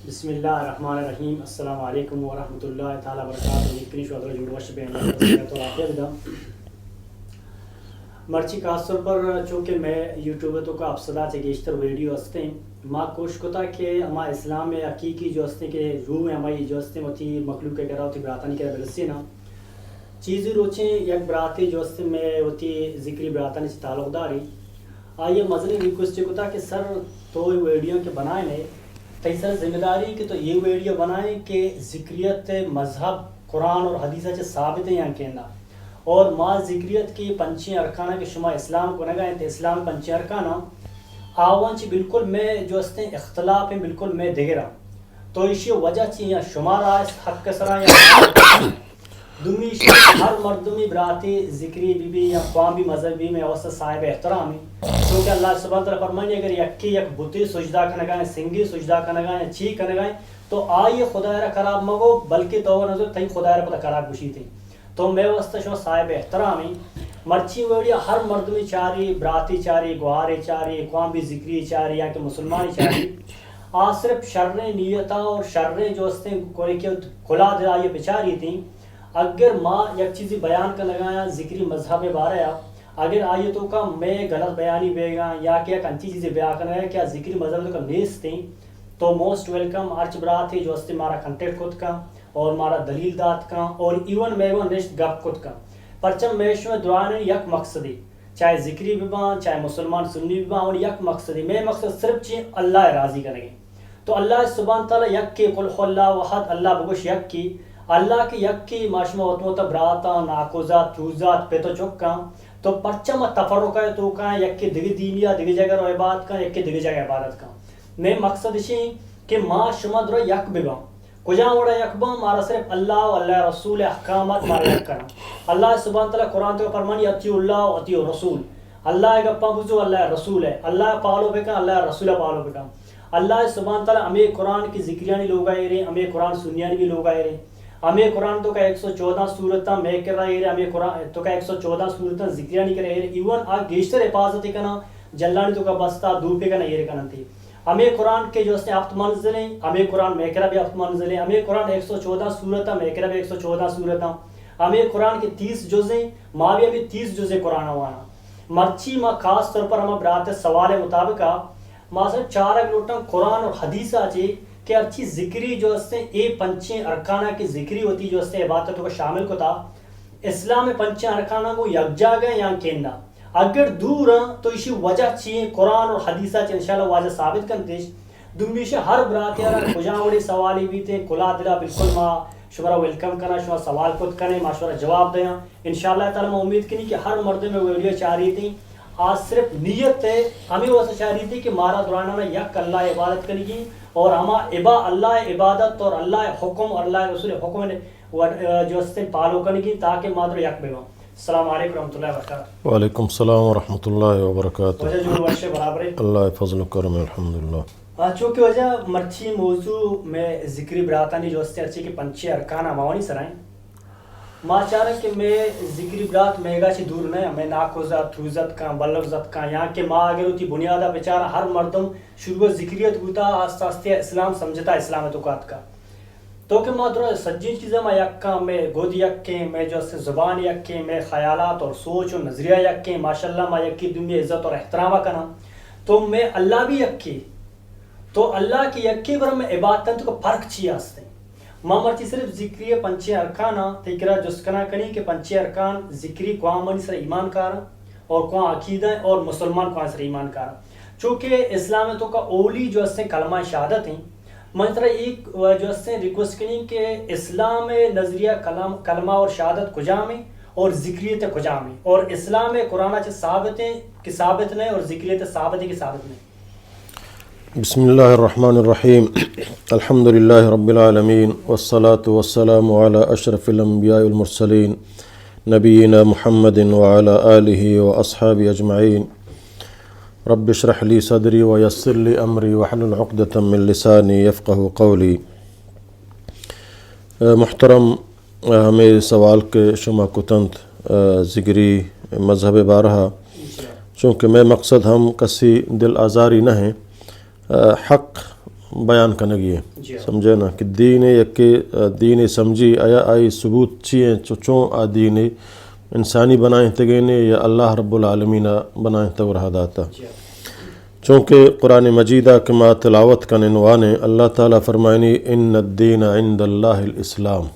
بسم الله الرحمن الرحیم. السلام علیکم ورحمۃ اللہ تعالیٰ وبرکاتہ. یقینی شو جوڑ وش بین مرچی خاص طور پر چونکہ میں یوٹیوب تو کا افسدہ سے گیشتر ویڈیو ہستے ہیں ماں کوشش کوتا کہ ہما اسلام میں حقیقی جو ہستے کہ روح ہماری جو ہستے ہوتی مخلوق کے کرا ہوتی براتانی کے برسی نا چیزیں روچیں یک براتی جو ہستے میں ہوتی ذکری براتانی سے تعلق داری آئیے مزنی ریکویسٹ کوتا کہ سر تو ویڈیو کے بنائے نے تیسر ذمہ داری کہ تو یہ ویڈیو بنائیں کہ ذکریت مذہب قرآن اور حدیثہ سے ثابت ہیں یہاں کہنا اور ما ذکریت کی پنچیں ارکانہ کے شما اسلام کو نگائیں تو اسلام پنچیں ارکانہ آوان چی بالکل میں جو ہستے اختلاف ہیں بالکل میں دیگرہ تو اسی وجہ چی یا شمار آئیس حق کسرہ یا دومی ہر مردمی براتی ذکری بی بی یا قوام بھی مذہبی میں اوسط صاحب احترام ہے کیونکہ اللہ سبحانہ تعالیٰ فرمائیں اگر یکی یک بتی سجدہ کنگائیں سنگی سجدہ کنگائیں چھی کنگائیں تو آئیے خدا را خراب مگو بلکہ تو نظر تھی خدا را پتہ خراب گوشی تھی تو میں واسطہ شما صاحب احترام ہے مرچی ویڈیا ہر مردمی چاری براتی چاری گوہارے چاری قوام بھی ذکری چاری یا کہ مسلمانی چاری صرف شر نیتہ اور شر جو ہستے کوئی کہ کھلا دلا یہ بچاری تھیں اگر ماں یک چیزی بیان کا لگایا ذکری مذہب بارے اگر آیتوں کا میں غلط بیانی بے گا یا کہ ایک انچی چیزیں بیان کرنا ہے کیا ذکری مذہب کا نیس تھیں تو موسٹ ویلکم آرچ برات ہے جو ہستے مارا کنٹیکٹ کت کا اور مارا دلیل دات کا اور ایون میں وہ نشت گپ کت کا پرچم میش میں دعائیں یک مقصدی چاہے ذکری بھی بان چاہے مسلمان سنی بھی بان اور یک مقصدی میں مقصد صرف چیئے اللہ راضی کریں گے تو اللہ سبحانہ تعالیٰ یک کی قل خو اللہ وحد اللہ بگوش یک کی اللہ کی یک کی معاشمہ اتموتا براتا ناکوزات چوزات پیتو چکا تو پرچم تفرقہ تو کا یک کی دگی دینیا دگی جگہ رو عبادت کا یک کی دگی جگہ عبادت کا میں مقصد اسی کہ ما شما درو یک بگم کجا وڑا یک بم مارا صرف اللہ و اللہ رسول احکامات مارا یک کرنا اللہ سبحانہ تعالیٰ قرآن تو فرمانی اطیع اللہ و اطیع رسول اللہ گپا بزو اللہ رسول ہے اللہ پالو بکا اللہ رسول پالو بکا اللہ سبحانہ تعالیٰ ہمیں قرآن کی ذکریانی لوگ آئے رہے ہمیں قرآن سنیانی بھی لوگ آئے رہے ہمیں قرآن تو کا 114 صورتاں میں کر رہے ہیں ہمیں قرآن تو کا 114 صورتاں ذکریانی کر رہے ہیں ایون آگ گیشتر حفاظت کنا جلانی تو کا بستا دور پہ کنا یہ کنا تھی ہمیں قرآن کے جو اس نے ہفت منزل ہیں ہمیں قرآن میکرہ بھی ہفت منزل ہیں ہمیں قرآن 114 صورتاں میکرہ بھی 114 صورتاں ہمیں قرآن کے 30 جزیں ماں بھی ہمیں 30 جزیں قرآن ہوانا مرچی ماں خاص طور پر ہمیں برات سوال مطابق ماں سے 4 اگلوٹاں قرآن اور حدیث آچے کہ اچھی ذکری جو اس سے اے پنچیں ارکانہ کی ذکری ہوتی جو اس سے عبادتوں کو شامل کو تھا اسلام میں پنچیں ارکانہ کو یکجا گئے یا کہنا اگر دور تو اسی وجہ چیئے قرآن اور حدیثہ چیئے انشاءاللہ واجہ ثابت کرتیش دنبیش ہر براتی آرہ کجاوڑی سوالی بھی تھے کلا دلا بالکل ماں شمارا ویلکم کرنا شمارا سوال کت کرنے ماں شمارا جواب دیا انشاءاللہ تعالیٰ میں امید کرنی کہ ہر مرد میں ویڈیو چاہ رہی تھی آج صرف نیت ہے ہمیں وہ چاہ رہی تھی کہ مارا دورانہ یک اللہ عبادت کرنی کی اور ہما اللہ عبادت اور اللہ حکم اور اللہ رسول حکم نے جو اس سے پالو کرنے کی تاکہ مادر یک بے السلام علیکم ورحمۃ اللہ وبرکاتہ. وعلیکم السلام ورحمۃ اللہ وبرکاتہ. وجہ جو ورشہ برابر ہے اللہ فضل و کرم الحمدللہ. چونکہ وجہ مرچی موضوع میں ذکری براتانی جو اس سے اچھی کہ پنچی ارکانہ موانی سرائیں ماں چاہ رہا کہ میں ذکری برات میگا چی دور نہیں میں ناکوزت تھوزت کا بلغزت کا یہاں کہ ماں اگر ہوتی بنیادہ بیچارہ ہر مردم شروع ذکریت ہوتا آستہ آستہ اسلام سمجھتا اسلام توقات کا تو کہ ماں درہ سجی چیزیں میں یک کا میں گود یک کے میں جو اس سے زبان یک کے میں خیالات اور سوچ اور نظریہ یک کے ماشاءاللہ میں یک کی دنیا عزت اور احترامہ کرنا تو میں اللہ بھی یک کی تو اللہ کی یک کی پر میں عبادتن تو فرق چی آستے ماں مرچی صرف ذکری پنچے ارکانہ تکرہ جس کنا کنی کہ پنچے ارکان ذکری قوام منی سر ایمان کارا اور قوام عقیدہ اور مسلمان قوام سر ایمان کارا چونکہ اسلام تو کا اولی جو اس سے کلمہ شہادت ہیں منطرہ ایک جو اس سے ریکویسٹ کنی کہ اسلام نظریہ کلمہ اور شہادت کجام ہیں اور ذکریت کجام ہیں اور اسلام قرآن چھ ثابت ہیں کہ ثابت نہیں اور ذکریت ثابت ہے کہ ثابت نہیں. بسم اللہ الرحمن الرحیم الحمد للہ رب العالمین والصلاة والسلام علی اشرف الانبیاء والمرسلین نبینا محمد وعلی آلہ واصحابہ اجمعین رب اشرح لی صدری ویسر لی امری واحلل عقدۃ من لسانی یفقہوا قولی. محترم ہمیں سوال کے شما کتنت ذکری مذہب بارہا چونکہ میں مقصد ہم کسی دل آزاری نہ ہیں حق بیان کنگی ہے سمجھے نا کہ دین یکے دین سمجھی آیا آئی ثبوت چیئیں چوں آ دین انسانی بنائیں تگینے یا اللہ رب العالمین بنائیں تور ہداتا چونکہ قرآن مجیدہ کے ما تلاوت کا ننوانے اللہ تعالیٰ فرمائنی ان الدین عند اللہ الاسلام،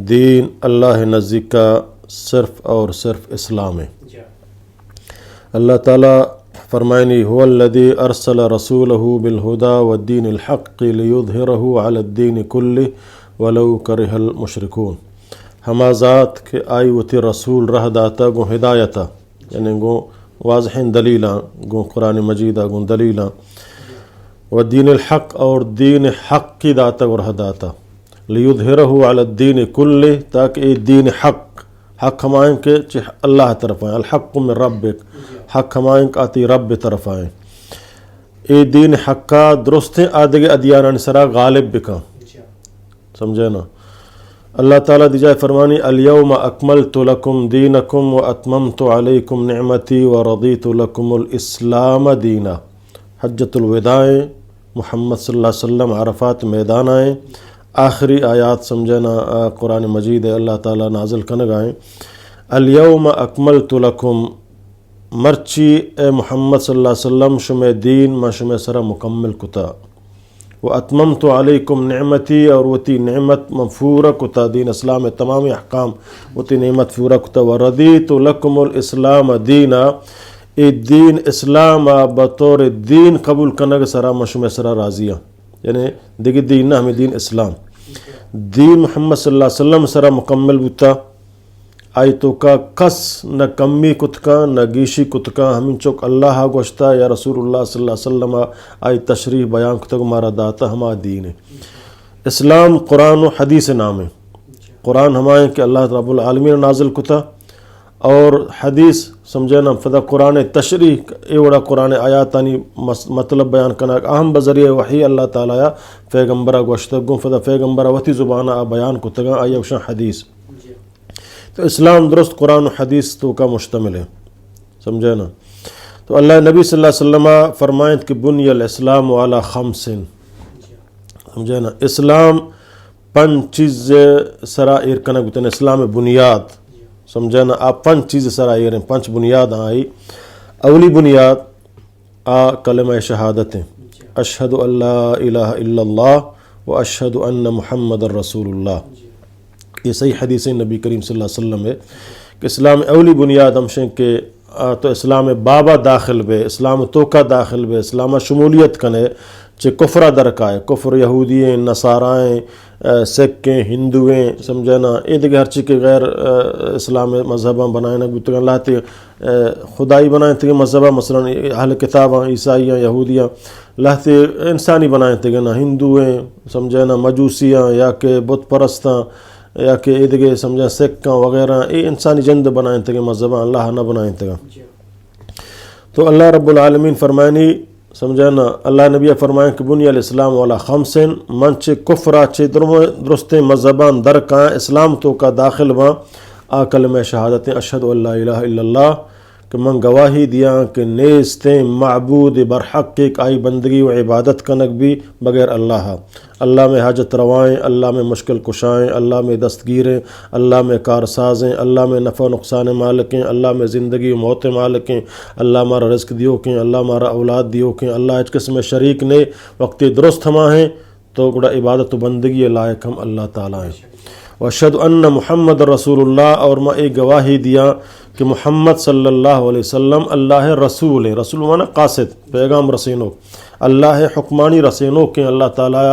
دین اللہ نزدیک کا صرف اور صرف اسلام ہے۔ اللہ تعالیٰ فرمائنی هو الذی ارسل رسولہ بالہدی والدین الحق لیظہرہ علی الدین کلہ ولو کرہ المشرکون، ہما ذات کے آئی وتی رسول رہ داتا گو ہدایتا یعنی گو واضح دلیلاں گو قرآن مجیدہ گو دلیلاں والدین الحق اور دین حق کی داتا گو رہ داتا لیظہرہ علی الدین کلہ تاکہ یہ دین حق ہمائیں کہ اللہ طرف آئیں، الحق من ربک، حق ہمائیں کہ آتی رب طرف آئیں، اے دین حق کا درست ہیں آدھگے ادیانان سرا غالب بکا سمجھے نا۔ اللہ تعالیٰ دی جائے فرمانی الیوم اکملت لکم دینکم و اتممت علیکم نعمتی و رضیت لکم الاسلام دینا، حجۃ الوداع محمد صلی اللہ علیہ وسلم عرفات میدان آئیں، آخری آیات سمجھنا قرآن مجید اللہ تعالیٰ نازل کنگائیں الیوم اکملت لکم مرچی اے محمد صلی اللہ علیہ وسلم شمع دین ما شمع سرا مکمل کتا و اتممت علیکم نعمتی اور وتی نعمت مفورہ کتا دین اسلام تمام احکام وتی نعمت فورہ کتا و رضیت لکم الاسلام دینا، اے دین اسلام بطور دین قبول کنگ سرا ما شمع سرا راضیہ یعنی دیکھ دین نہ ہمیں دین اسلام دین محمد صلی اللہ علیہ وسلم سرا مکمل بتا آئی تو کا کس نہ کمی کت کا نہ گیشی کت کا ہمیں چوک اللہ گوشتا یا رسول اللہ صلی اللہ علیہ وسلم آئی تشریح بیان کتا مارا داتا ہما دین ہے۔ اسلام قرآن و حدیث نام ہے، قرآن ہمائیں کہ اللہ رب العالمین نازل کتا اور حدیث سمجھنا فدا قرآن تشریح ایوڑا قرآن آیاتانی مطلب بیان کرنا اہم بذریعہ وحی اللہ تعالیٰ یا پیغمبرہ گوشتگوں فدا پیغمبرہ وتی زبانہ بیان کتگاں آئی اوشان حدیث، تو اسلام درست قرآن و حدیث تو کا مشتمل ہے سمجھے نا۔ تو اللہ نبی صلی اللہ علیہ وسلم فرمائیں کہ بنی الاسلام علی خمسن سمجھے نا، اسلام پنچ چیز سرا ایرکنگ بتن اسلام بنیاد سمجھے نا، آپ پنچ چیز سرا ایریں پنچ بنیاد آئی، اولی بنیاد کلمہ شہادت اشہد ان لا الہ الا اللہ و اشہد ان محمد رسول اللہ، یہ صحیح حدیث نبی کریم صلی اللہ علیہ وسلم ہے کہ اسلام اولی بنیاد ہمشیں کہ تو اسلام بابا داخل بے، اسلام توکا داخل بے، اسلام شمولیت کنے چھ کفرہ درکائے، کفر یہودییں نصارائیں سکھیں ہندویں سمجھنا یہ دیکھ ہر چیز کے غیر اسلام مذہباں بنائیں نہ لاتے خدائی بنائیں تھے مذہبہ مثلا اہل کتاباں عیسائیاں یہودیاں لاتے انسانی بنائیں تھے نا ہندویں سمجھنا مجوسیاں یا کہ بت پرستاں یا کہ یہ دیکھے سمجھا سکھاں وغیرہ یہ انسانی جند بنائیں تھے مذہباں اللہ نہ بنائیں تھے۔ تو اللہ رب العالمین فرمائنی سمجھانا اللہ نبی فرمائیں کہ بنی الاسلام والا خمسن منچ کفرہ چھ درست مذہبان درکاں اسلام تو کا داخل باں کلمہ شہادت اشہد ان لا الہ الا اللہ کہ من گواہی دیا کہ نیستیں معبود برحق ایک آئی بندگی و عبادت کنک بھی بغیر اللہ میں حاجت روائیں، اللہ میں مشکل کشائیں، اللہ میں دستگیریں، اللہ میں کارسازیں، اللہ میں نفع و نقصان مالکیں، اللہ میں زندگی و موت مالکیں، اللہ مارا رزق دیو کیں، اللہ مارا اولاد دیو کیں، اللہ اچ قسم شریک نے وقتی درست ہما ہیں تو گڑا عبادت و بندگی لائق ہم اللہ تعالیٰ ہیں۔ واشہد ان محمد رسول اللہ اور میں ایک گواہی دیا کہ محمد صلی اللہ علیہ وسلم اللہ رسول ہے، رسول مانا قاصد پیغام رسینو، اللہ حکمانی رسینو کہ اللہ تعالیٰ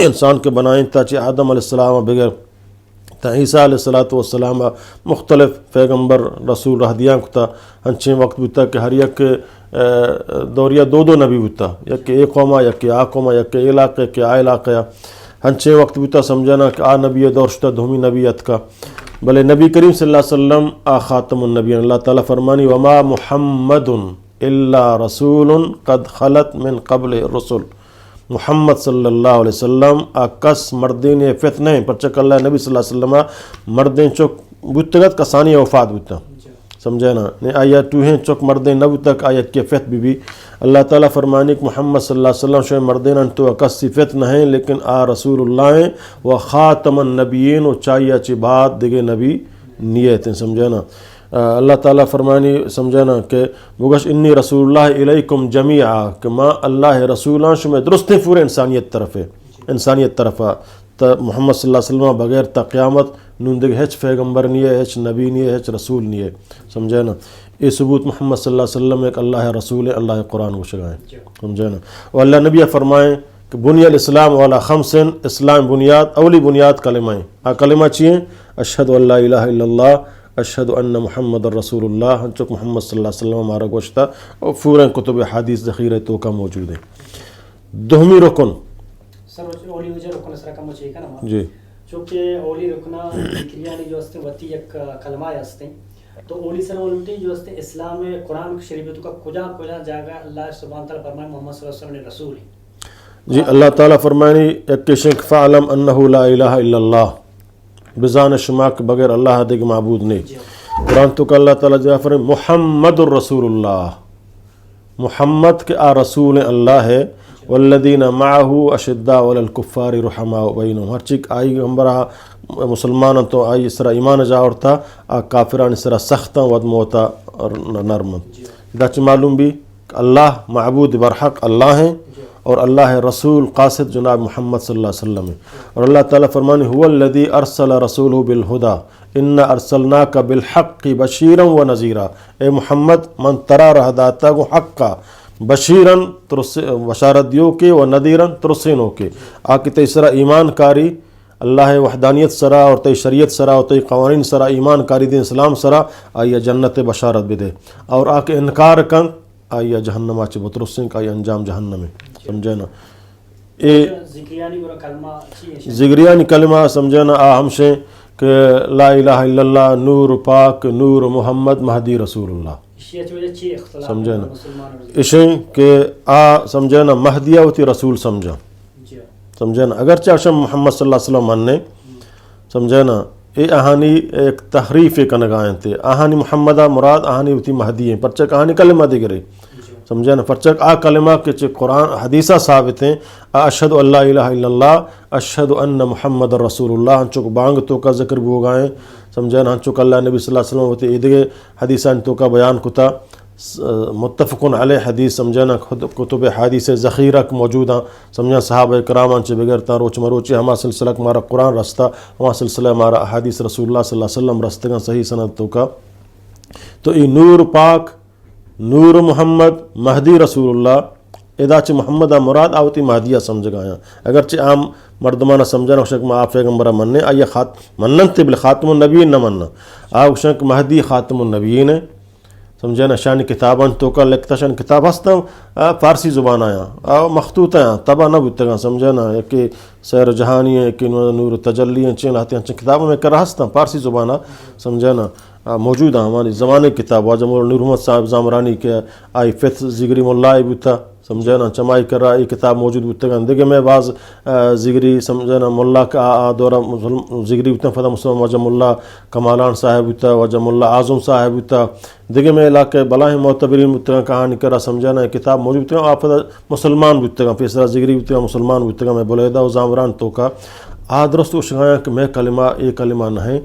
انسان کے بنائیں تاچہ آدم علیہ السلام بغیر تا عیسیٰ علیہ السلام مختلف پیغمبر رسول رہ دیا کتا ہنچیں وقت بتا کہ ہر یک دوریا دو نبی بتا یک ایک قومہ یک آ قومہ یک علاقے کے آ علاقہ ہنچیں وقت بتا سمجھنا کہ آ نبی دورشتہ دھومی نبیت کا بلے نبی کریم صلی اللہ علیہ وسلم خاتم النبی اللہ تعالیٰ فرمانی وما محمد الا رسول قد خلت من قبل الرسل، محمد صلی اللہ علیہ وسلم کس مردین فتنے پرچک اللہ نبی صلی اللہ علیہ وسلم مردین چک بتگت کسانی وفات بتا سمجھے نا نے آیت توہیں چک مردیں نو تک آیت کیفیت بھی اللہ تعالیٰ فرمانی کہ محمد صلی اللہ علیہ وسلم شو مردین تو اکس صفت نہ ہیں لیکن آ رسول اللہ ہیں و خاتم النبیین و چاہیے چی بات دیگے نبی نیت ہیں سمجھے نا اللہ تعالیٰ فرمانی سمجھے نا کہ بگش انی رسول اللہ علیکم جمیعا کہ ماں اللہ رسولان شو میں درست ہیں پورے انسانیت طرف ہے انسانیت طرفہ تو محمد صلی اللہ علیہ وسلم بغیر تا قیامت نون دیکھ ہیچ پیغمبر نہیں ہے ہیچ نبی نہیں ہے ہیچ رسول نہیں ہے سمجھے نا یہ ثبوت محمد صلی اللہ علیہ وسلم ایک اللہ رسول ہے اللہ قرآن کو شگائیں سمجھے نا اور اللہ نبی فرمائیں کہ بنی الاسلام والا خمسن اسلام بنیاد اولی بنیاد کلمائیں کلمہ چیئیں اشہد ان لا الہ الا اللہ اشہد ان محمد رسول اللہ ہنچک محمد صلی اللہ علیہ وسلم ہمارا گوشتا اور پورے کتب حدیث ذخیرہ تو کا موجود ہے دوہمی رکن سر اولی وجہ رکن سر کم چاہیے نا جی چونکہ اولی رکنا ذکریانی جو ہستے وتی یک کلمہ ہستے تو اولی سر اولمٹی جو ہستے اسلام میں قرآن شریف تو کا کجا جاگا اللہ سبحانہ تعالیٰ فرمائے محمد صلی اللہ علیہ وسلم نے رسول ہے جی اللہ تعالیٰ فرمائنی ایک شک فعلم انہو لا الہ الا اللہ بزان شما کے بغیر اللہ دیکھ معبود نہیں قرآن تو کہ اللہ تعالیٰ جا فرمائے محمد الرسول اللہ محمد کے آ رسول اللہ ہے والذین معه اشداء علی الکفار رحماء بینہم ہر چیک آئی ہمبرا مسلمان تو آئی اس طرح ایمان جاورتا کافران اس طرح سختا ود موتا اور نرم داچ معلوم بھی کہ اللہ معبود برحق اللہ ہیں اور اللہ رسول قاصد جناب محمد صلی اللہ علیہ وسلم ہے اور اللہ تعالیٰ فرمانے هو الذی ارسل رسولہ بالہدى انا ارسلناک بالحق بشیرا و نذیرا اے محمد من ترا رہ داتا کو حق کا بشیرن بشارت دیو کے و ندیرن ترسینوں کے آکے تی سرا ایمان کاری اللہ وحدانیت سرا اور تی شریعت سرا اور تی قوانین سرا ایمان کاری دین اسلام سرا آیا جنت بشارت بھی دے اور آکے انکار کن آیا جہنم آچے بترسین کا آیا انجام جہنم ہے سمجھے نا زگریانی کلمہ سمجھے نا ہمشیں کہ لا الہ الا اللہ نور پاک نور محمد مہدی رسول اللہ سمجھے نا اشیں کہ سمجھے نا مہدیہ ہوتی رسول سمجھا سمجھے نا اگرچہ اشم محمد صلی اللہ علیہ وسلم ماننے سمجھے نا یہ اہانی ایک تحریف کنگائیں تھے اہانی محمدہ مراد اہانی ہوتی مہدی ہیں پرچک اہانی کلمہ دیگرے سمجھے نا پرچک کلمہ کے چھ قرآن حدیثہ ثابت ہیں اشہد ان لا الہ الا اللہ اشہد ان محمد رسول اللہ ہنچک بانگ تو کا ذکر بھی ہوگائیں سمجھے نا ہنچک اللہ نبی صلی اللہ علیہ وسلم ہوتی ایدگے حدیثہ تو کا بیان کتا متفقن علیہ حدیث سمجھے نا خود کتب حدیث ذخیرہ موجود ہیں سمجھے صحابہ کرام چھ بغیر تا روچ مروچی ہما سلسلہ ہمارا قرآن رستہ ہما سلسلہ ہمارا حدیث رسول اللہ صلی اللہ علیہ وسلم رستگاں صحیح سند تو کا تو یہ نور پاک نور محمد مہدی رسول اللہ ادا چھ محمد مراد آوتی مہدیہ سمجھ گایا اگرچہ عام مردمانہ سمجھنا شک میں آپ پیغمبرہ مننے آئیے منن تے بل خاتم النبیین نہ مننا آو شک مہدی خاتم النبیین ہے سمجھے نا شان کتاباں تو کا لکھتا شان کتاب ہستا فارسی زبان آیا مخطوط آیا تبا نہ بتگا سمجھے نا کہ سیر جہانی ہے کہ نور تجلی ہیں چین آتے ہیں کتابوں میں کر ہستا فارسی زبان سمجھے نا موجود ہیں ہماری زمانے کتاب واجہ نور محمد صاحب زامرانی کے آئی فتح زگری ملا بتا سمجھے نا چمائی کر رہا یہ کتاب موجود بتا دیکھے میں بعض زگری سمجھے نا ملا کا دورہ زگری بتا فتح مسلم وجہ ملا کمالان صاحب بتا وجہ ملا اعظم صاحب بتا دیکھے میں علاقے بلاہ معتبرین بتا کہانی کرا سمجھے نا کتاب موجود بتا آپ مسلمان بتا پیسرا زگری بتا مسلمان بتا میں بلیدہ و زامران تو کا درست شگایا کہ میں کلمہ یہ کلمہ نہیں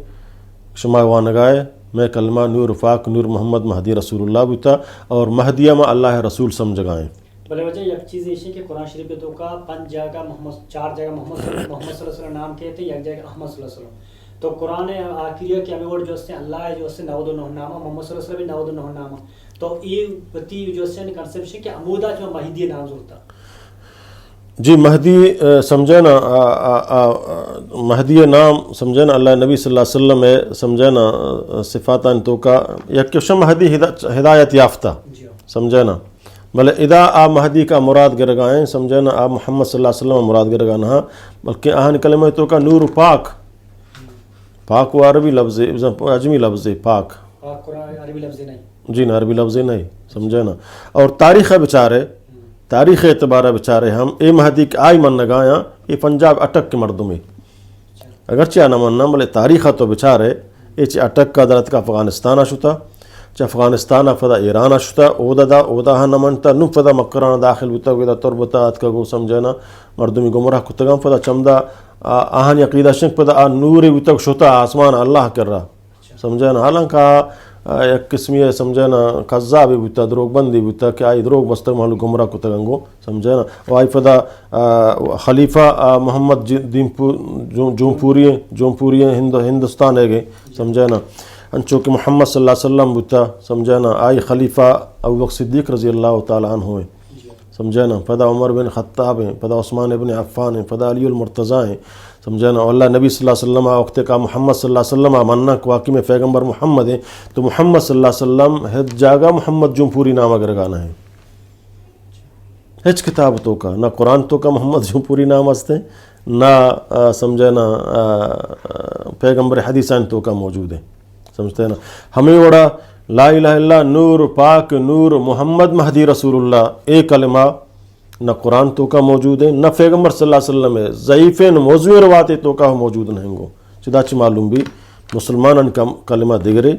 شما وانگائے میں کلمہ نور پاک نور محمد مہدی رسول اللہ بتا اور مہدیہ میں اللہ رسول سمجھ گائیں بلے وجہ یک چیز یہ کہ قرآن شریف تو کا 5 جگہ چار جگہ محمد صلی اللہ علیہ وسلم نام کہتے ہیں ایک جگہ احمد صلی اللہ علیہ وسلم تو قرآن آخریہ کہ ہمیں ورڈ جو ہے اللہ ہے جو ہے 99 نامہ محمد صلی اللہ علیہ وسلم 99 نامہ تو یہ بتی جو ہے کنسپٹ ہے کہ عمودہ جو مہدی نام ضرورتا جی مہدی سمجھے نا مہدی نام سمجھے نا اللہ نبی صلی اللہ علیہ وسلم ہے سمجھے نا صفاتان تو کا یک قسم مہدی ہدایت یافتہ سمجھے نا بلے ادا آ مہدی کا مراد گرگائیں سمجھے نا آپ محمد صلی اللہ علیہ وسلم مراد گرگانا بلکہ آہن کلمہ تو کا نور پاک پاک و عربی لفظ عجمی لفظ پاک عربی لفظ نہیں جی نا عربی لفظ نہیں سمجھے نا اور تاریخ بچارے تاریخ اعتبار بچارے ہم اے مہدی کے آئی من نگایا یہ پنجاب اٹک کے مردمی اگرچہ نہ مننا بلے تاریخ تو بچارے اے اٹک کا درت کا افغانستان شتا چ افغانستان فدا ایران اشتا اودا نمنتا نو فدا مکران داخل بتا ودا تربتات کا گو سمجھنا مردمی گمراہ کتگم فدا چمدا آہن عقیدہ شنک پدا نور بتا شتا آسمان اللہ کر رہا سمجھنا حالانکہ ایک قسمی ہے سمجھنا قذاب بتا دروغ بندی بتا کہ آئی دروغ بستر محلو گمراہ کتگنگو سمجھنا و آئی فدا خلیفہ محمد جونپوری ہندوستان ہے گئے سمجھنا انچو کہ محمد صلی اللہ علیہ وسلم بتا سمجھنا آئی خلیفہ ابو بکر صدیق رضی اللہ تعالیٰ عنہ ہیں سمجھنا پدا عمر بن خطاب ہیں پدا عثمان بن عفان ہیں پدا علی المرتضیٰ ہیں سمجھنا اللہ نبی صلی اللہ علیہ وسلم وقت کا محمد صلی اللہ علیہ وسلم مننا واقعی میں پیغمبر محمد ہیں تو محمد صلی اللہ علیہ وسلم ہد جاگا محمد جونپوری نام اگر گانا ہے ہچ کتاب تو کا نہ قرآن تو کا محمد جونپوری نام ہستے نہ سمجھنا پیغمبر حدیثان تو کا موجود ہے سمجھتے ہیں نا ہمیں وڑا لا الہ الا نور پاک نور محمد مہدی رسول اللہ ایک کلمہ نہ قرآن تو کا موجود ہے نہ پیغمبر صلی اللہ علیہ وسلم ہے ضعیف موضوع روات تو کا موجود نہیں گو چداچ معلوم بھی مسلمان کلمہ دگرے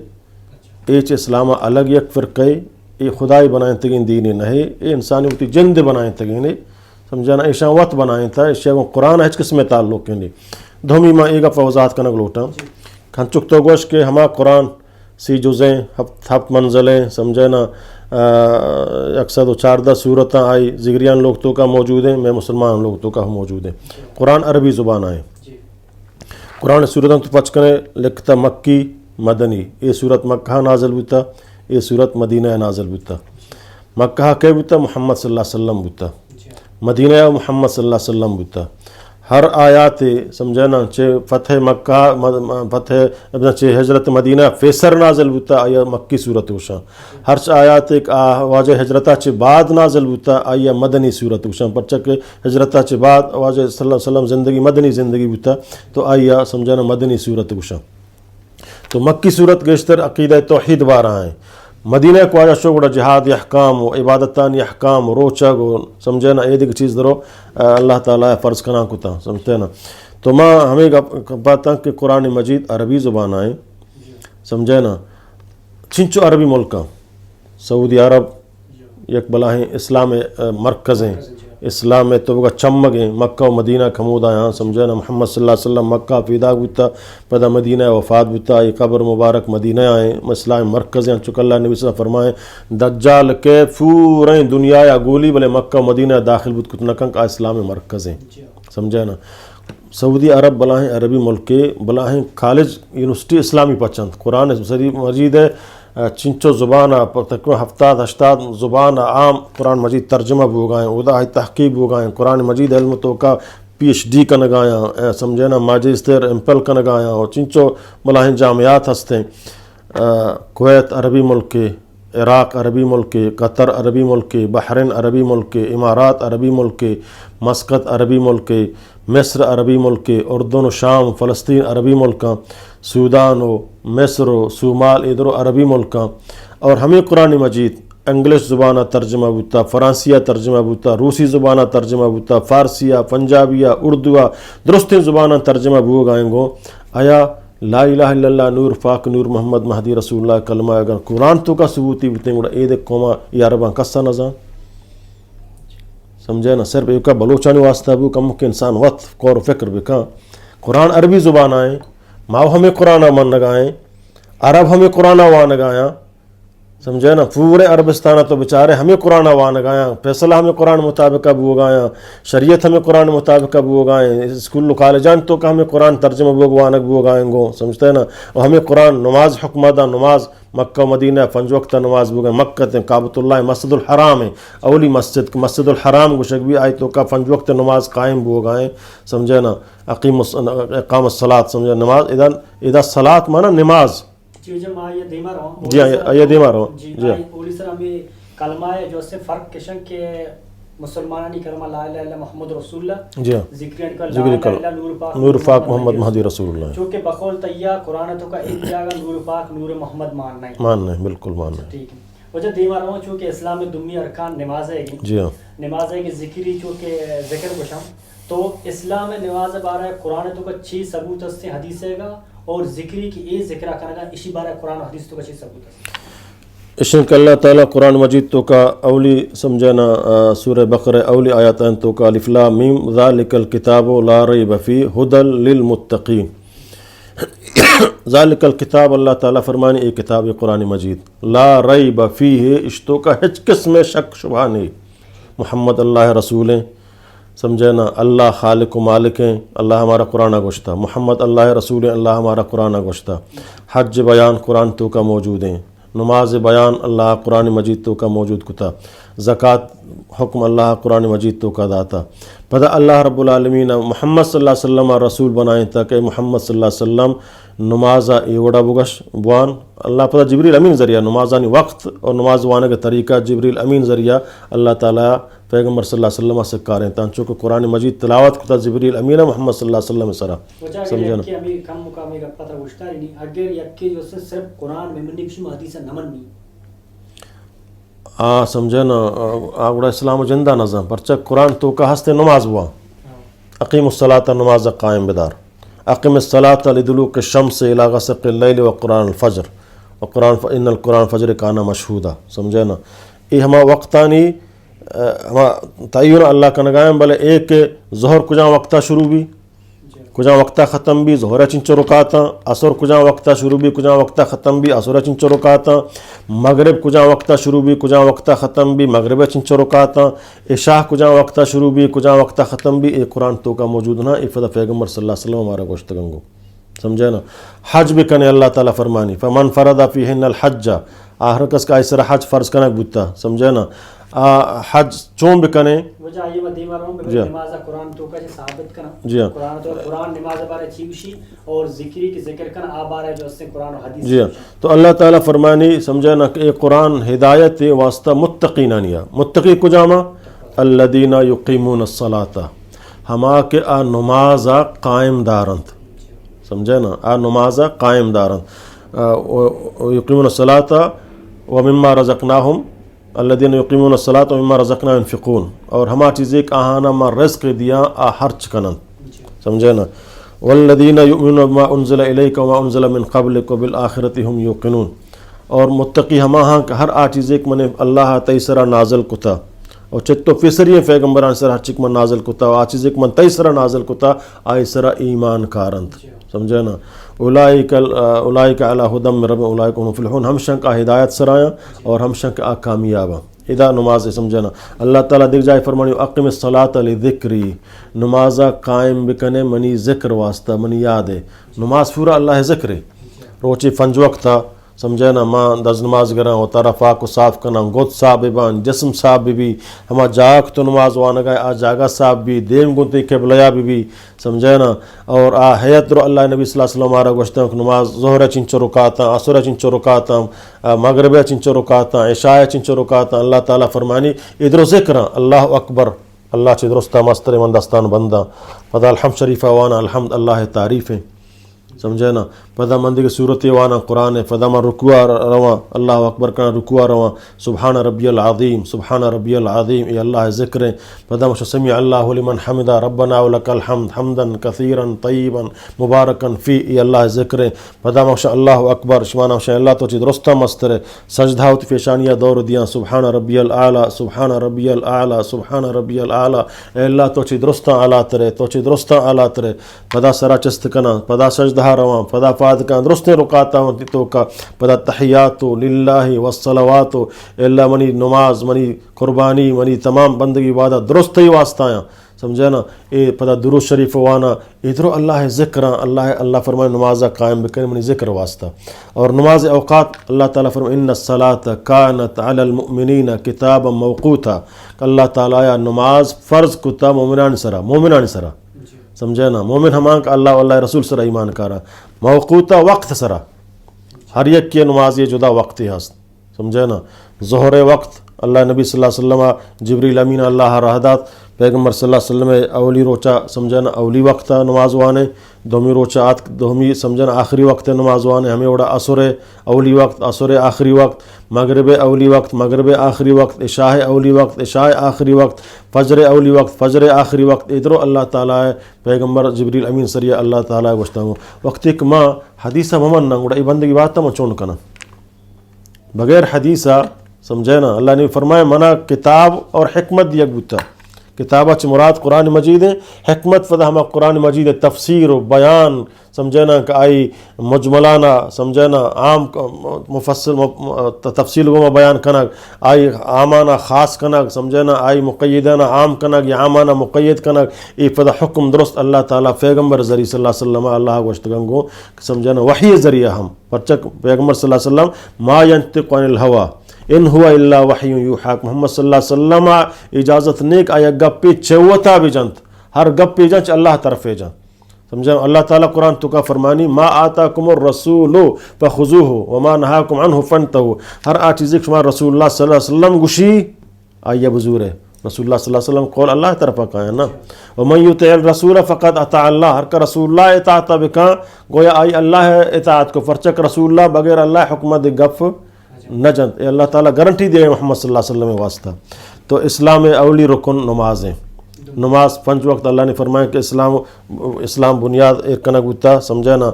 ایچ اسلام الگ یک فرقے اے خدای بنائیں تگین دین نہیں اے انسانی ہوتی جند بنائیں تگین سمجھانا ایشاں وقت بنائیں تھا ایشاں قرآن ہچ قسم تعلق کے نہیں دھومی ماں ایگا فوضات کا نگلوٹا کھن چک تو گوش کہ ہما قرآن سی جزیں ہفت منزلیں سمجھنا 114 صورتیں آئی زگریان لوگ تو کا موجود ہیں میں مسلمان لوگ تو کا موجود ہیں قرآن عربی زبان آئے قرآن صورتیں تو پچکنے لکھتا مکی مدنی یہ صورت مکہ نازل بیتا یہ صورت مدینہ نازل بیتا مکہ کے بیتا محمد صلی اللہ علیہ وسلم بیتا مدینہ محمد صلی اللہ علیہ وسلم بیتا ہر آیات سمجھنا چے فتح مکہ فتح چے ہجرت مدینہ فیسر نازل بوتا آیا مکی صورت وشاں ہر آیات ایک واجہ ہجرتہ چے بعد نازل بوتا آیا مدنی صورت وشاں پرچک ہجرتہ چے بعد واجہ صلی اللہ علیہ وسلم زندگی مدنی زندگی بوتا تو آیا سمجھنا مدنی صورت وشاں تو مکی صورت گشتر عقیدہ توحید بارہ ہیں مدینہ کو آجا شوگڑا جہاد احکام و عبادتان احکام و روچا گو سمجھے نا ایک چیز درو اللہ تعالیٰ فرض کنا کتا سمجھتے نا تو ماں ہمیں پاتا کہ قرآن مجید عربی زبان آئے سمجھے نا چنچو عربی ملکہ سعودی عرب یک بلاہیں اسلام مرکز ہیں اسلام میں تو بگا چمگیں مکہ و مدینہ کھمود آیا سمجھے نا محمد صلی اللہ علیہ وسلم مکہ فیدا بوتا پدا مدینہ وفات بوتا یہ قبر مبارک مدینہ آئیں اسلام مرکز ہیں چکہ اللہ نبی صلی اللہ علیہ وسلم فرمائیں دجال کے پوریں دنیا یا گولی بلے مکہ و مدینہ داخل بود کتنکن کا اسلام مرکز ہیں سمجھے نا سعودی عرب بلاہیں عربی ملک بلاہیں کالج یونیورسٹی اسلامی پچند قرآن مجید ہے چنچو زبان تقریباً 70-80 زبان عام قرآن مجید ترجمہ بھی ہوگائیں ادا تحقیق بھی ہوگائیں قرآن مجید علم تو کا PhD کا نگایا سمجھے نا ماجسٹر امپل کا نگایا اور چنچو ملاحن جامعات ہستے کویت عربی ملک عراق عربی ملک قطر عربی ملک بحرین عربی ملک امارات عربی ملک مسقط عربی ملک مصر عربی ملک اردن و شام فلسطین عربی ملکاں سودان و مصر و صومال ادھر عربی ملکاں اور ہمیں قرآن مجید انگلش زبانہ ترجمہ بوتا فرانسیہ ترجمہ بوتا روسی زبانہ ترجمہ بوتا فارسیہ پنجابیہ اردوہ درست زبانہ ترجمہ بو گائیں گو آیا لا الہ الا اللہ نور پاک نور محمد مہدی رسول اللہ کلمہ اگر قرآن تو کا ثبوتی بتیں گوڑا اے دیکھ قوما یا عربان کسا نظام سمجھے نا صرف ایک بلوچانی واسطہ بھی کم کہ انسان وقت قور و فکر بکا قرآن عربی زبان آئیں ماو ہمیں قرآن من نگائیں عرب ہمیں قرآن وہاں نگایا سمجھے نا پورے عربستانہ تو بچارے ہمیں قرآن وہاں نگایا فیصلہ ہمیں قرآن مطابق بھی ہوگایا شریعت ہمیں قرآن مطابق بھی ہوگائیں اسکول و کالجان تو کہ ہمیں قرآن ترجمہ بھی ہوگوانک بھی ہوگائیں گو سمجھتے ہیں نا اور ہمیں قرآن نماز حکمہ دا نماز مکہ مدینہ پنج وقت نماز بھی ہوگائیں مکہ کعبۃ اللہ مسجد الحرام ہے اولی مسجد الحرام کو شک بھی آئی تو کا پنج وقت نماز قائم بھی ہوگائیں سمجھے نا اقام الصلاۃ سمجھے نماز اذا صلاۃ مانا نماز جی یہ دیما رہا جی اولی سر ہمیں کلمہ ہے جو سے فرق کشن کے مسلمانانی کلمہ لا الہ الا محمد رسول اللہ جی ذکرین کا لا الہ الا نور پاک محمد مہدی رسول اللہ چونکہ بقول طیہ قرآن تو کا ایک جگہ نور پاک نور محمد ماننا ہے بالکل ماننا ہے ٹھیک ہے وجہ دیما رہا چونکہ اسلام میں دمی ارکان نماز ہے جی ہاں نماز ہے کہ ذکری چونکہ ذکر کو شام تو اسلام میں نماز بارہ قرآن تو کا چھ ثبوت سے حدیث ہے گا اور ذکری کی اے ذکرہ کرنا اسی بارہ قرآن و حدیث تو کا چھ ثبوت ہے اشن کہ اللہ تعالیٰ قرآن مجید تو کا اولی سمجھنا سورہ بقرہ اولی آیات ہیں تو کا الف لام میم ذالک الکتاب لا ریب فیہ ھدی للمتقین. ذالک الکتاب اللہ تعالیٰ فرمانی یہ کتاب قرآن مجید لا ریب فیہ اشتو کا ہچ قسم شک شبہ نہیں. محمد اللہ رسول ہیں سمجھنا اللہ خالق و مالک ہیں اللہ ہمارا قرآن گوشتا. محمد اللہ رسول ہیں اللہ ہمارا قرآن گوشتا. حج بیان قرآن تو کا موجود ہیں. نماز بیان اللہ قرآن مجید تو کا موجود کتا. زکوٰۃ حکم اللہ قرآن مجید تو کا داتا. پتہ اللہ رب العالمین محمد صلی اللہ علیہ وسلم رسول بنائیں تاکہ محمد صلی اللہ علیہ وسلم نمازہ ایوڑا بگش بوان اللہ پتہ جبریل امین ذریعہ نمازانی وقت اور نماز وانے کا طریقہ جبریل امین ذریعہ اللہ تعالیٰ پیغمبر صلی اللہ علیہ وسلم سے کاریں تانچو کہ قرآن مجید تلاوت کتا جبریل امین محمد صلی اللہ علیہ وسلم سرا سمجھنا کہ ابھی کم مقامی کا پتہ گوشتا ہے نہیں اگر یکی جو صرف قرآن میں منی بشم حدیث نمن نہیں سمجھنا آگوڑا اسلام و جندہ نظام پرچہ قرآن تو کا ہستے نماز ہوا. اقیم الصلاۃ نماز قائم بدار. اقیم الصلاۃ لدلوک الشمس الی غسق اللیل وقرآن الفجر وقرآن ان القرآن فجر کانا مشہودا. سمجھنا یہ ہما وقتانی ہما تعین اللہ کا نگائم بلے ایک ظہر کجا وقتہ شروع بھی کجا وقتہ ختم بھی ظہر چنچ رکاتا. عصر کجا وقتہ شروع بھی کجا وقتہ ختم بھی عصر چنچ رکاتا. مغرب کجا وقتہ شروع بھی کجا وقتہ ختم بھی مغرب چنچ رکاتا. عشاء کجا وقتہ شروع بھی کجا وقتہ ختم بھی یہ قرآن تو کا موجود نا افدا پیغمبر صلی اللہ علیہ وسلم ہمارا گوشت گنگو. سمجھے نا. حج بھی کنے اللہ تعالیٰ فرمانی فمن فرض فیہن الحج آخر کس کا اس طرح حج فرض کنک بوتا. سمجھے نا. حج چون بھی کنے وجہ یہ مدیمہ رہوں کہ نماز قرآن تو کا جو ثابت کرنا جی قرآن تو قرآن نماز بارے چیوشی اور ذکری کی ذکر کرنا آبارہ جو اس سے قرآن و حدیث جی تو اللہ تعالیٰ فرمانی سمجھے نا کہ قرآن ہدایت واسطہ متقینانیہ متقی کو جامع الذین یقیمون الصلاۃ ہما کے آ نمازہ قائم دارند. سمجھے نا آ نمازہ قائم دارند یقیمون الصلاۃ ومما رزقناہم الذین یقیمون الصلاۃ ومما رزقناہم ينفقون اور ہما چیزیں کہ آہانا ما رزق دیا آ خرچ کنند. سمجھے نا. والذین یؤمنون بما انزل الیک وما انزل من قبلک وبالآخرۃ هم یوقنون اور متقی ہما ہاں کہ ہر آ چیزیں کہ من اللہ تیسرا نازل کتا اور چتو فیسری پیغمبران سر ہر چک من نازل کتا آ چیزیں کہ من تیسرا نازل کتا آئی سرا ایمان کارند. سمجھے نا. اولئک علی ھدی من ربہم اولئک هم المفلحون ہم شنک آ ہدایت سرایا اور ہم شنک آ کامیابا. ادا نماز سمجھنا اللہ تعالیٰ دیکھ جائے فرمانی اقم الصلاۃ لذکری نمازہ قائم بکنے منی ذکر واسطہ منی یاد ہے. نماز پورا اللہ ذکر ہے. روچی فنج وقت تھا سمجھے نا ماں دز نماز گراں و تارا پاک کو صاف کرنا گوت صاحب بان جسم صاحب بھی ہما جاگ تو نماز وانا گئے آ جاگا صاحب بھی دیم گنتی قبلیا بھی سمجھے نا اور آ حیت رو اللہ نبی صلی اللہ علیہ وسلم آرہ گوشتا کہ نماز ظہر چنچ رکاتا عصر چنچ رکاتا مغرب چنچ رکاتا عشاء چنچ رکاتا. اللہ تعالیٰ فرمانی ادھر ذکر اللہ اکبر اللہ چی درستہ مستر مندستان بندہ پتہ الحمد شریفہ وانا الحمد اللہ تعریف ہے. سمجھے نا. پتہ مندی کی صورت وانا قرآن ہے. پتہ میں رکوع رواں اللہ اکبر کرنا رکوع رواں سبحان ربی العظیم سبحان ربی العظیم یہ اللہ ذکر ہے. پتہ مش سمیع اللہ لمن حمدہ ربنا ولک الحمد حمدا کثیرا طیبا مبارکا فی یہ اللہ ذکر ہے. پتہ مش اللہ اکبر شمانہ مش اللہ تو چی درستہ مستر سجدہ ہوتی پیشانیہ دور دیا سبحان ربی الاعلیٰ سبحان ربی الاعلیٰ سبحان ربی الاعلیٰ اے اللہ تو چی درستہ اعلیٰ ترے تو چی درستہ اعلیٰ ترے. پتہ سرا چست کنا پتہ سجدہ رواں پدا فاد کا درست رکاتا ہوں تو کا پدا تحیات للہ والصلوات اللہ منی نماز منی قربانی منی تمام بندگی عبادت درست ہی واسطہ ہیں. سمجھے نا. اے پدا درود شریف وانا ادھر اللہ ذکر اللہ فرمائے نمازہ قائم بکنے منی ذکر واسطہ اور نماز اوقات اللہ تعالیٰ فرمائے ان الصلاۃ کانت علی المؤمنین کتابا موقوتا اللہ تعالیٰ نماز فرض کتا مومنان سرا سمجھے نا. مومن ہمان کا اللہ واللہ رسول سرا ایمان کارا موقوتا وقت سرا ہر یک کی نماز یہ جدا وقت ہی ہست. سمجھے نا. ظہر وقت اللہ نبی صلی اللہ علیہ وسلم جبریل امین اللہ رہدات پیغمبر صلی اللہ علیہ وسلم اولی روچا سمجھے نا اولی وقت نماز وانے دومی روچا دومی سمجھے نا آخری وقت نماز وانے ہمیں وڑا عصر اولی وقت عصر آخری وقت مغرب اولی وقت مغرب آخری وقت عشاء اولی وقت عشاء آخری وقت فجر اولی وقت فجر آخری وقت ادھر اللہ تعالیٰ پیغمبر جبریل امین سریہ اللہ تعالیٰ گوشتا ہوں وقت ایک ماں حدیثہ ممن نہ گوڑا ای بندگی بات میں چون کنا بغیر حدیثہ سمجھے نا اللہ نے فرمایا منا کتاب اور حکمت یک بوتا کتابہ چ مراد قرآن مجید ہے حکمت فدا ہمہ قرآن مجید تفسیر و بیان سمجھے نا کہ آئی مجملانہ سمجھے نا عام مفصل تفصیل گما بیان کنگ آئی عامانہ خاص کنگ سمجھے نا آئی مقیدانہ عام کنگ یا عامانہ مقید کنگ ای فدا حکم درست اللہ تعالیٰ پیغمبر ذریعہ صلی اللہ علیہ وسلم اللہ گوشتگنگو سمجھے نا وحی ذریعہ ہم پرچک پیغمبر صلی اللہ علیہ وسلم ما ينطق عن الهوى ان ہوا الا وحی یوحی محمد صلی اللہ علیہ وسلم اجازت نیک آیا گپی چوتا بھی جنت ہر گپی جنچ اللہ طرف جنت سمجھا اللہ تعالیٰ قرآن تو کا فرمانی ما آتاکم الرسول فخذوه وما نهاکم عنه فانتهوا ہر چیز شما رسول اللہ صلی اللہ علیہ وسلم گوشی آیا بزور ہے رسول اللہ صلی اللہ علیہ وسلم قول اللہ طرف کا ہے نا ومن یطع الرسول فقد اطاع اللہ ہر کا رسول اللہ اطاعت بکا گویا آئی اللہ اطاعت کو فرچک رسول اللہ بغیر اللہ حکمت گف نہ جنت اللہ تعالیٰ گارنٹی دے محمد صلی اللہ علیہ وسلم واسطہ تو اسلام اولی رکن نماز ہے نماز 5 وقت اللہ نے فرمایا کہ اسلام بنیاد ایک کنک بوتا سمجھا نا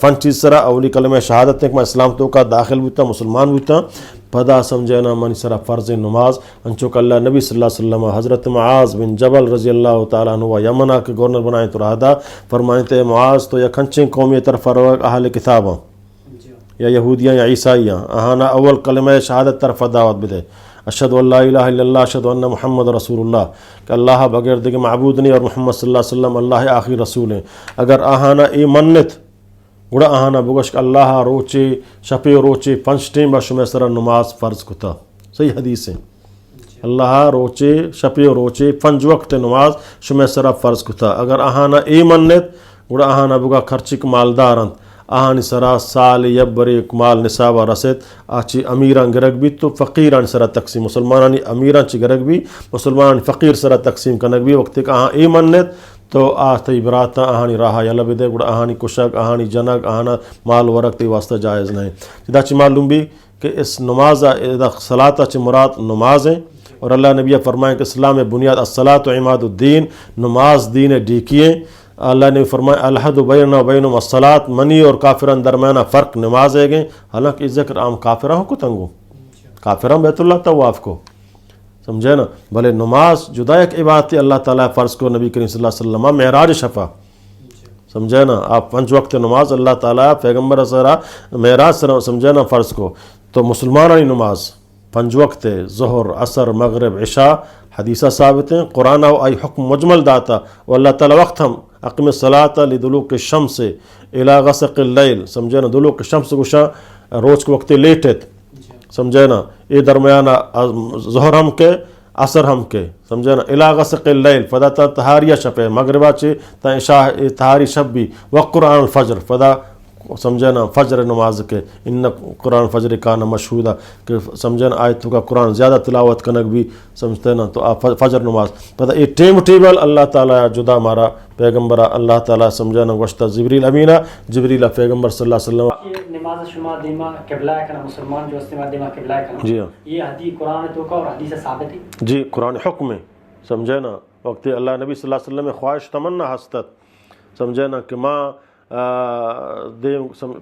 5 چیز سرا اولی کلمہ شہادت ہے کہ میں اسلام تو کا داخل بوتا مسلمان بوتا پدا سمجھا نا منی سرا فرض نماز انچو کہ اللہ نبی صلی اللہ علیہ وسلم حضرت معاذ بن جبل رضی اللہ تعالیٰ عنہ یمنہ کے گورنر بنائیں تو رہا فرمائیں تے معاذ تو یا کھنچیں قومی طرف روک اہل کتاباں یا یہودیاں یا عیسائیاں اہانا اول کلمہ شہادت طرف دعوت بدے اشہد ان لا الہ الا اللہ اشہد ان محمد رسول اللہ کہ اللہ بغیر دیکھ معبود نہیں اور محمد صلی اللہ علیہ وسلم اللہ آخری رسول ہیں اگر اہانا ای منت گڑا اہانا بگوش کہ اللہ روچے شپی روچے 5 ٹیم بشمہ سر نماز فرض کتا صحیح حدیث ہے اللہ روچے شپی روچے 5 وقت نماز شمہ سر فرض کتا اگر اہانا ای منت گڑا اہانا بگا خرچک مالدارند آہانی سرا سال یبری کمال نصابہ رسید آچی امیران گرگ بھی تو فقیران سرا تقسیم مسلمانانی امیران چی گرگ بھی مسلمانانی فقیر سرا تقسیم کنگ بھی وقت کہ آہاں ای منت تو آتی براتا آہانی راہا یلا بھی دے گوڑا آہانی کشک آہانی جنگ آہانا مال ورق تی واسطہ جائز نہیں جدا چی معلوم بھی کہ اس نمازہ صلاة چی مراد نماز ہیں اور اللہ نبی فرمائیں کہ اسلام بنیاد الصلاة عماد الدین نماز دین ڈیکیے اللہ نے فرمایا الحد بیننا و بینہم الصلاۃ منی اور کافران درمیانہ فرق نماز ہے گئے حالانکہ ذکر عام کافران کو تنگو کافران بیت اللہ طواف کو سمجھے نا بھلے نماز جدا ایک عبادت اللہ تعالیٰ فرض کو نبی کریم صلی اللہ علیہ وسلم معراج شفا سمجھے نا آپ 5 وقت نماز اللہ تعالیٰ پیغمبر سرا معراج سرا سمجھے نا فرض کو تو مسلمانانی نماز 5 وقت ظہر عصر مغرب عشاء حدیثہ ثابت ہیں قرآن و آئی حکم مجمل داتا و اللہ تعالیٰ وقت ہم اقم الصلاۃ لدلوق الشمس الی غسق اللیل سمجھے نا دلوق الشمس گوشا روز کو وقت لیٹت سمجھے نا یہ درمیانہ ظہر ہم کے عصر ہم کے سمجھے نا الی غسق اللیل فدا تا تہاریہ شب مغربہ چے تا عشاء تہاری شب بھی وقرآن الفجر فدا سمجھے نا فجر نماز کے ان قرآن فجر کانا مشہودہ کہ سمجھے نا آیتوں کا قرآن زیادہ تلاوت کنک بھی سمجھتے نا تو فجر نماز پتہ یہ ٹیم ٹیبل اللہ تعالیٰ جدا مارا پیغمبرہ اللہ تعالیٰ سمجھے نا وشتہ جبریل امینہ جبریل پیغمبر صلی اللہ علیہ وسلم نماز شما دیما قبلہ کنا مسلمان جو استعمال دیما قبلہ کنا جی ہاں یہ حدیث قرآن تو کا اور حدیث ثابت ہے جی قرآن حکم ہے سمجھے نا وقت اللہ نبی صلی اللہ علیہ وسلم خواہش تمنا ہستت سمجھے نا کہ ماں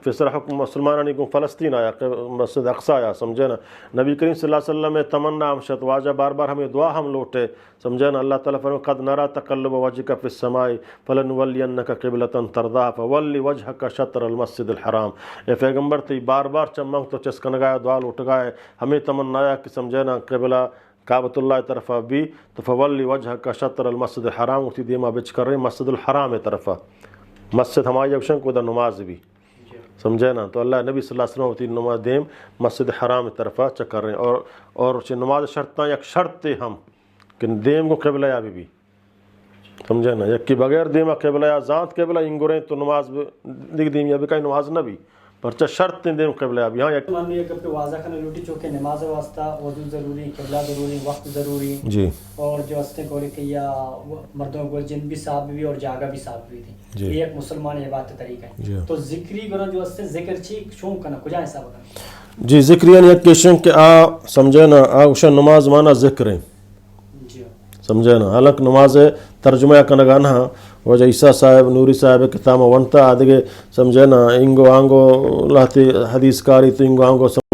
فسر حکم مسلمانانی کو فلسطین آیا مسجد اقصی آیا سمجھے نا نبی کریم صلی اللہ علیہ وسلم تمنا امشت واجہ بار بار ہمیں دعا ہم لوٹے سمجھے نا اللہ تعالیٰ فرمائے قد نرا تقلب وجهک فی السماء فلنولینک قبلۃ ترضاها فولی وجهک شطر المسجد الحرام اے پیغمبر تی بار بار چمنگ تو چسکن گایا دعا لوٹ گائے ہمیں تمنا آیا کہ سمجھے نا قبلہ کعبۃ اللہ طرفہ بھی تو فولی وجهک شطر المسجد الحرام اسی دیما بچ کر رہے مسجد الحرام طرفہ مسجد ہماری اکشن کو دا نماز بھی سمجھے نا تو اللہ نبی صلی اللہ علیہ وسلم ہوتی نماز دیم مسجد حرام طرفہ چکر رہے ہیں اور نماز شرطاں یک شرط تے ہم کہ دیم کو قبلہ یا بھی سمجھے نا یک کی بغیر دیما قبلہ یا ذات قبلہ انگوریں تو نماز دیکھ دیم یا بھی کئی نماز نہ بھی پرچہ شرط تے دیم قبلہ یا بھی ہاں یک مان یہ کہ واضح کرنے لوٹی چونکہ نماز واسطہ وضو ضروری قبلہ ضروری وقت ضروری جی اور جو استے گولے کہ یا مردوں کو جن بھی صاحب بھی اور جاگہ بھی صاحب بھی تھی یہ ایک مسلمان عبادت طریقہ ہے تو ذکری گنا جو استے ذکر چھی شون کنا کجا حساب کرنا جی ذکر یعنی ایک کیشن کہ سمجھے نا اوشا نماز مانا ذکر ہے سمجھے نا حالانکہ نماز ترجمہ کنگانا وجہ عیسیٰ صاحب نوری صاحب کتاب ونتا آدھگے سمجھے نا انگو آنگو لہتی حدیث کاری تو انگو آنگو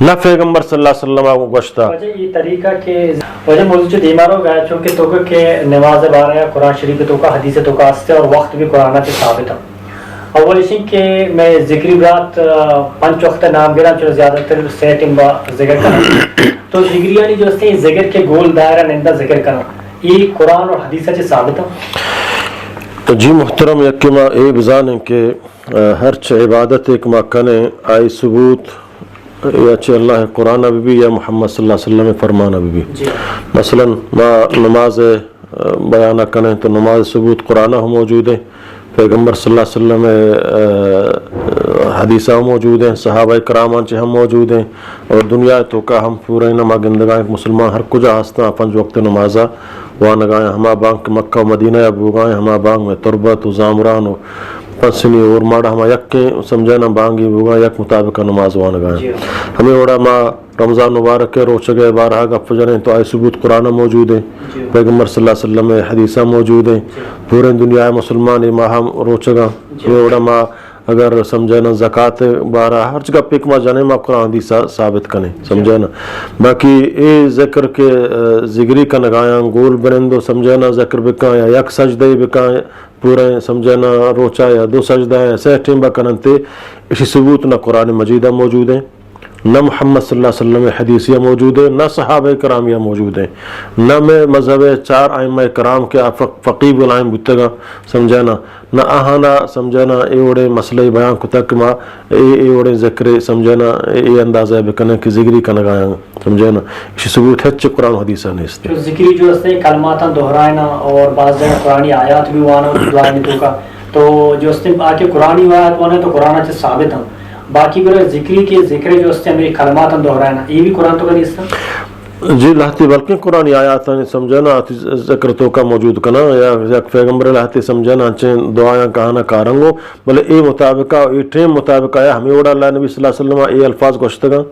نہ پیغمبر صلی اللہ علیہ وسلم گوشتا وجہ یہ طریقہ کہ وجہ موضوع جو دیمارو گیا چونکہ تو کہ نماز بارہ قرآن شریف تو کا حدیث تو کا ہستے اور وقت بھی قرآن سے ثابت ہے اول اسی کہ میں ذکری برات پنچ وقت نام گرا جو زیادہ تر سیٹنگ با ذکر کرنا تو ذکریانی جو اس نے ذکر کے گول دائرہ نندہ ذکر کرنا یہ قرآن اور حدیث سے ثابت ہے جی محترم یکما اے بزانیں کہ ہر عبادت ایک ما کنے آئی ثبوت یا چھ اللہ قرآن بھی یا محمد صلی اللہ علیہ وسلم فرمانا بھی مثلا ما نماز بیانہ کنے تو نماز ثبوت قرآن ہم موجود ہیں پیغمبر صلی اللہ علیہ وسلم حدیثہ موجود ہیں صحابہ کرام ہم موجود ہیں اور دنیا تو کا ہم پورے نما گندگاہ مسلمان ہر کجا ہستا پنج وقت نمازہ وہاں نگائیں ہما بانک مکہ و مدینہ یا بوگائیں ہما بانک میں تربت و زامران و پنسنی اور ماڑا ہما یکیں سمجھنا بانگی بوگائیں یک مطابق نماز وہاں نگائیں ہمیں اوڑا ما رمضان مبارک کے روچگے بارہا گپ جنیں تو آئی ثبوت قرآن موجود ہیں پیغمبر صلی اللہ علیہ وسلم حدیثہ موجود ہیں پورے دنیا مسلمان ماہ روچگا ہمیں اوڑا ما اگر سمجھنا زکاة بارہ ہر جگہ پک ما جانے ما قرآن حدیثہ ثابت کنے سمجھنا باقی اے ذکر کے زگری کا نگایاں گول برندو سمجھنا ذکر بکاں یا یک سجدے بکاں پورے سمجھنا روچا یا دو سجدہ ہے سہ ٹیمبا کننتے اسی ثبوت نہ قرآن مجیدہ موجود ہیں نہ محمد صلی اللہ علیہ وسلم حدیثیہ موجود ہیں نہ صحابہ کرامیہ موجود ہیں نہ میں مذہب چار ائمہ کرام کے فقیب الائم بتگا سمجھنا نہ آہانا سمجھنا اے اوڑے مسئلہ بیان کو تک ما اے اوڑے ذکر سمجھنا اے اندازہ بکنے کی ذکری کا نگایاں سمجھنا اسی ثبوت ہے چھ قرآن حدیثہ نہیں اس جو ذکری جو اس نے کلماتاں دہرائنا اور بعض جگہ قرآنی آیات بھی وانا دعائیں تو کا تو جو اس نے آ کے قرآنی آیات وانا تو قرآن سے ثابت ہیں باقی بولے ذکری کے ذکر جو اس نے میری کلمات دہرائنا یہ بھی قرآن تو کا نہیں جی لہتی بلکہ قرآن آیات سمجھنا ذکر تو کا موجود کنا یا پیغمبر لہتی سمجھنا چین دعایاں کہانا کارنگو بلے اے مطابقہ اے ٹیم مطابقہ آیا ہمیں اوڑا اللہ نبی صلی اللہ علیہ وسلم اے الفاظ گوشتگا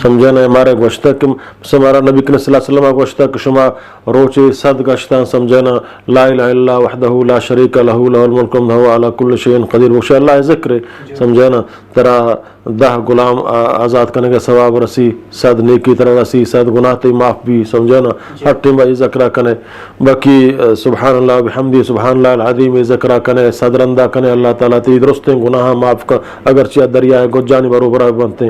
سمجھنا ہمارے گوشتہ کہ ہمارا نبی صلی اللہ علیہ وسلم گوشتہ کہ شما روچے صد گشتہ سمجھنا لا الہ الا وحدہ لا شریک لہو لہو الملک وہو علی کل شیء قدیر وہ اللہ ذکر سمجھنا ترا 10 غلام آزاد کرنے کا ثواب رسی صد نیکی طرح رسی صد گناہ تی معاف بھی سمجھنا ہر ٹیم بھائی ذکرہ کنے باقی سبحان اللہ بحمدی سبحان اللہ العظیم ذکرہ کنے صد رندہ کنے اللہ تعالیٰ تی درست گناہ معاف کا اگرچہ دریا ہے گجانی بروبرہ بنتے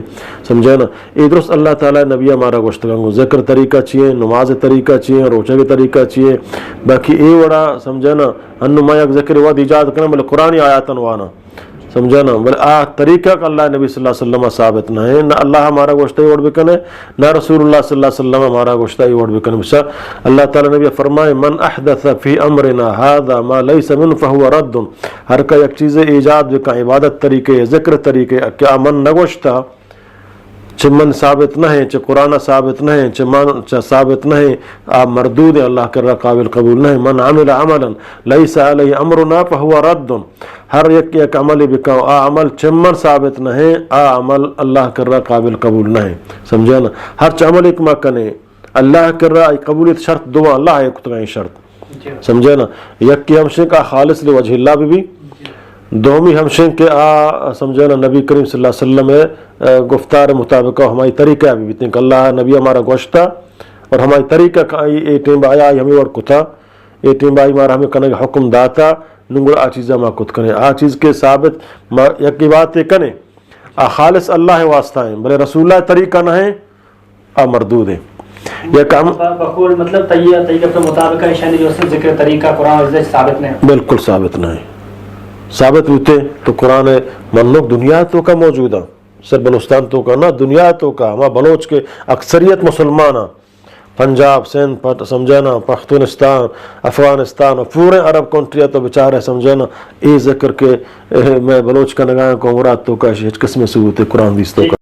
سمجھنا ای درست اللہ تعالیٰ نبی ہمارا گوشتگانگو ذکر طریقہ چیئے نماز طریقہ چیئے روچہ کے طریقہ چیئے باقی اے وڑا سمجھنا انما یک ذکر واد ایجاد کرنا بلے قرآنی آیاتن وانا سمجھنا بلے طریقہ کا اللہ نبی صلی اللہ علیہ وسلم ثابت نہ ہے نہ اللہ ہمارا گوشتہ ہی وڑ بکنے نہ رسول اللہ صلی اللہ علیہ وسلم ہمارا گوشتہ ہی وڑ بکنے بسا اللہ تعالیٰ نبی فرمائے من احدث فی امرنا هذا ما لیس من فهو رد ہر کا یک چیز ایجاد بکا عبادت طریقے ذکر طریقے کیا من نہ گوشتہ چھ من ثابت نہ ہے چھ قرآن ثابت نہ ہے چھ ثابت نہ ہے آپ مردود اللہ کر رہا قابل قبول نہ ہے من عمل عملا لیس علیہ امرنا فهو رد ہر یک عمل بکاؤ عمل چھ من ثابت نہ ہے عمل اللہ کر رہا قابل قبول نہ ہے سمجھانا ہر چھ عمل ایک مکنے اللہ کر رہا قبولیت شرط دعا اللہ ہے کتگائیں شرط سمجھانا یک کی ہمشے کا خالص لوجہ اللہ بھی دومی ہمشن کے سمجھنا نبی کریم صلی اللہ علیہ وسلم گفتار مطابق ہماری طریقہ بھی بیتنے کہ اللہ نبی ہمارا گوشتا اور ہماری طریقہ کا اے ٹیم آیا ہمیں اور کتا اے ٹیم آئی مارا ہمیں کنے حکم داتا ننگل چیزہ ما کت کنے چیز کے ثابت یکی بات کنے خالص اللہ واسطہ ہیں بلے رسول اللہ طریقہ نہ ہیں مردود ہیں یہ کام بقول مطلب طریقہ مطابق شانی جو سے ذکر طریقہ قرآن ثابت نہیں بالکل ثابت نہیں ثابت ہوتے تو قرآن منلوک دنیا تو کا موجود ہے سر بلوستان تو کا نہ دنیا تو کا ہمارا بلوچ کے اکثریت مسلمان پنجاب سندھ سمجھانا پختونستان افغانستان اور پورے عرب کنٹری تو بیچارے سمجھانا اے ذکر کے میں بلوچ کا نگاہ کو مراد تو کا قسم ثبوت قرآن حدیث تو کا